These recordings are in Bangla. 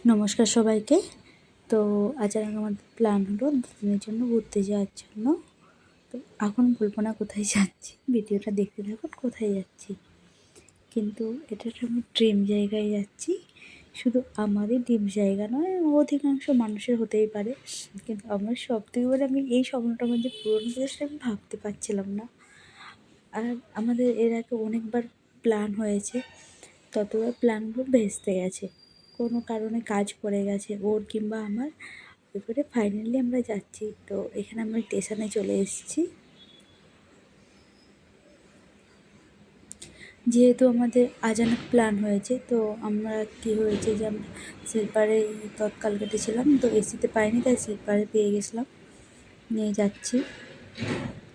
নমস্কার সবাইকে। তো আজ আমাদের প্ল্যান হলো দুদিনের জন্য ঘুরতে যাওয়ার জন্য। তো এখন বলবো না কোথায় যাচ্ছি, ভিডিওটা দেখতে থাকুন কোথায় যাচ্ছি। কিন্তু এটা একটা আমার ড্রিম জায়গায় যাচ্ছি। শুধু আমারই ড্রিম জায়গা নয়, অধিকাংশ মানুষের হতেই পারে, কিন্তু আমার সবথেকে বড় আমি এই স্বপ্নটা আমার যে পূরণ হয়েছে সেটা আমি ভাবতে পারছিলাম না। আর আমাদের এর আগে অনেকবার প্ল্যান হয়েছে, ততবার প্ল্যানগুলো ভেস্তে গেছে, কোনো কারণে কাজ পড়ে গেছে ওর কিংবা আমার। এবারে ফাইনালি আমরা যাচ্ছি। তো এখানে আমরা স্টেশনে চলে এসেছি। যেহেতু আমাদের আচানক প্ল্যান হয়েছে, তো আমরা কী হয়েছে যে আমরা স্লিপারে তৎকাল কেটেছিলাম, তো এসিতে পাইনি, তাই স্লিপারে পেয়ে গেছিলাম, নিয়ে যাচ্ছি।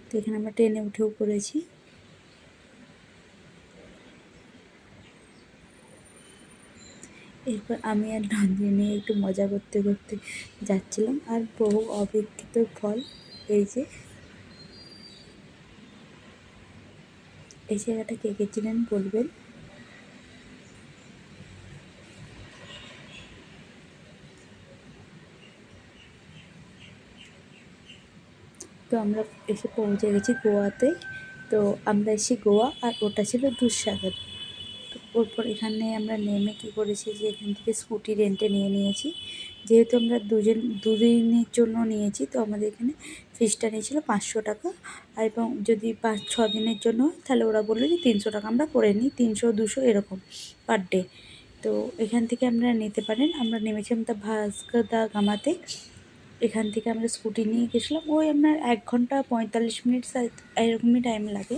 তো এখানে আমরা ট্রেনে উঠেও পড়েছি। এরপর আমি আর নন্দিনী একটু মজা করতে করতে যাচ্ছিলাম। আর বহু অপেক্ষিত ফল, এই জায়গাটা কে কে চিনেন বলবেন। তো আমরা এসে পৌঁছে গেছি গোয়াতে। তো আমরা এসে গোয়া, আর ওটা ছিল দুধসাগর। তো ওরপর এখানে আমরা নেমে কী করেছি যে এখান থেকে স্কুটি রেন্টে নিয়ে নিয়েছি। যেহেতু আমরা দুদিনের জন্য নিয়েছি, তো আমাদের এখানে ফিসটা নিয়েছিল 500 টাকা। আর এবং যদি 5-6 দিনের জন্য হয় তাহলে ওরা বললো যে 300 টাকা আমরা করে নিই, 300-200 এরকম পার ডে। তো এখান থেকে আপনারা নিতে পারেন। আমরা নেমেছিলাম তা ভাস্কো দা গামাতে। এখান থেকে আমরা স্কুটি নিয়ে গেছিলাম। ওই আপনার 1 ঘন্টা 45 মিনিট এরকমই টাইম লাগে,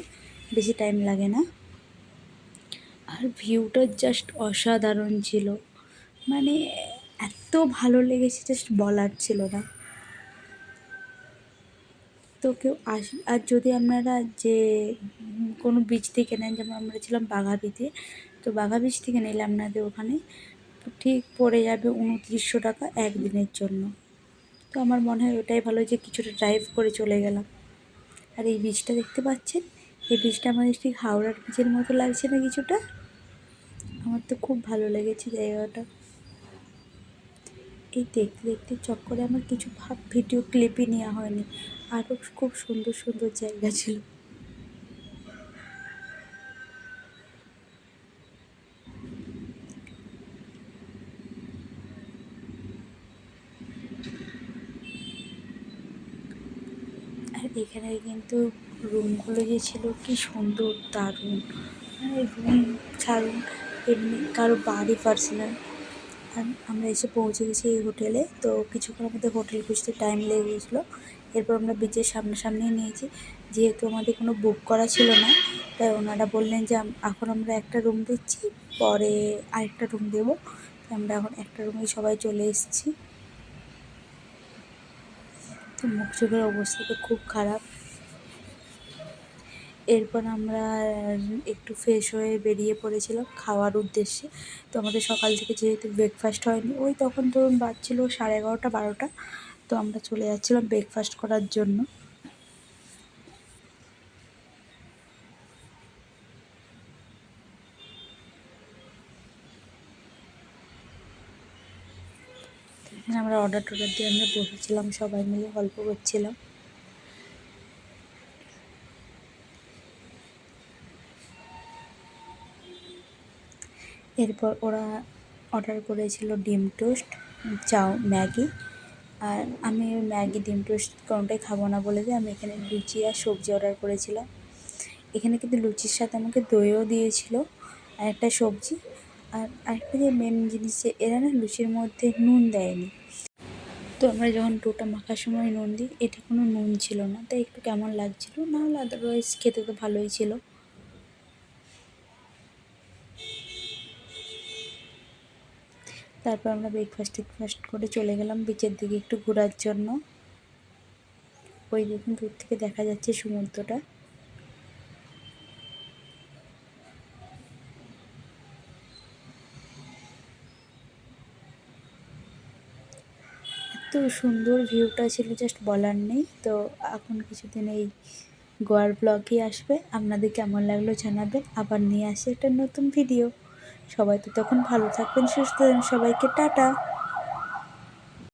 বেশি টাইম লাগে না। আর ভিউটা জাস্ট অসাধারণ ছিল, মানে এত ভালো লেগেছে জাস্ট বলার ছিল না। তো কেউ আর যদি আপনারা যে কোনো বীচ থেকে নেন, যেমন আমরা ছিলাম বাঘা বীচে, তো বাঘা বীচ থেকে নিলে আপনাদের ওখানে ঠিক পড়ে যাবে 2900 টাকা একদিনের জন্য। তো আমার মনে হয় ওটাই ভালো, যে কিছুটা ড্রাইভ করে চলে গেলাম। আর এই বীচটা দেখতে পাচ্ছেন, এই বীচটা আমাদের ঠিক হাওড়ার বীচের মতো লাগছে না কিছুটা? আমার তো খুব ভালো লেগেছে জায়গাটা। এই দেখতে দেখতে চক্করে আমার কিছু ভিডিও ক্লিপই নেওয়া হয়নি, আরও খুব সুন্দর সুন্দর জায়গা ছিল। আর এখানে কিন্তু রুমগুলো যে ছিল কি সুন্দর, দারুণ। মানে রুম ছাড়ুন, এমনি কারো বাড়ি পার্সোনাল। আর আমরা এসে পৌঁছে গেছি এই হোটেলে। তো কিছুক্ষণ আমাদের হোটেল খুঁজতে টাইম লেগে গেছিলো। এরপর আমরা বিচের সামনাসামনি নিয়েছি, যেহেতু আমাদের কোনো বুক করা ছিল না, তাই ওনারা বললেন যে এখন আমরা একটা রুম দিচ্ছি, পরে আরেকটা রুম দেবো। আমরা এখন একটা রুমেই সবাই চলে এসেছি। তো মুখ চোখের অবস্থা তো খুব খারাপ। এরপর আমরা একটু ফ্রেশ হয়ে বেরিয়ে পড়েছিলাম খাওয়ার উদ্দেশ্যে। তো আমাদের সকাল থেকে যেহেতু ব্রেকফাস্ট হয়নি, ওই তখন ধরুন বাজছিল 11:30-12টা। তো আমরা চলে যাচ্ছিলাম ব্রেকফাস্ট করার জন্য। এখানে আমরা অর্ডার দিয়ে আমরা বসেছিলাম, সবাই মিলে গল্প করছিলাম। এরপর ওরা অর্ডার করেছিল ডিম টোস্ট, ম্যাগি। আর আমি ম্যাগি ডিম টোস্ট কোনোটাই খাবো না বলে দিয়ে আমি এখানে লুচি আর সবজি অর্ডার করেছিলাম। এখানে কিন্তু লুচির সাথে আমাকে দইও দিয়েছিল আর একটা সবজি। আর আরেকটা যে মেন জিনিস, যে এরা না লুচির মধ্যে নুন দেয়নি। তো আমরা যখন ডোটা মাখার সময় নুন দিই, এটা কোনো নুন ছিল না, তাই একটু কেমন লাগছিলো। নাহলে আদারওয়াইজ খেতে তো ভালোই ছিল। তারপর আমরা ব্রেকফাস্ট করে চলে গেলাম বিচের দিকে একটু ঘোরার জন্য। ওই দেখুন দূর থেকে দেখা যাচ্ছে সমুদ্রটা। এত সুন্দর ভিউটা ছিল, জাস্ট বলার নেই। তো এখন কিছুদিন এই গোয়ার ব্লগই আসবে, আপনাদের কেমন লাগলো জানাবেন। আবার নিয়ে আসি একটা নতুন ভিডিও। সবাই তো তখন ভালো থাকবেন, সুস্থ থাকবেন। সবাইকে টাটা।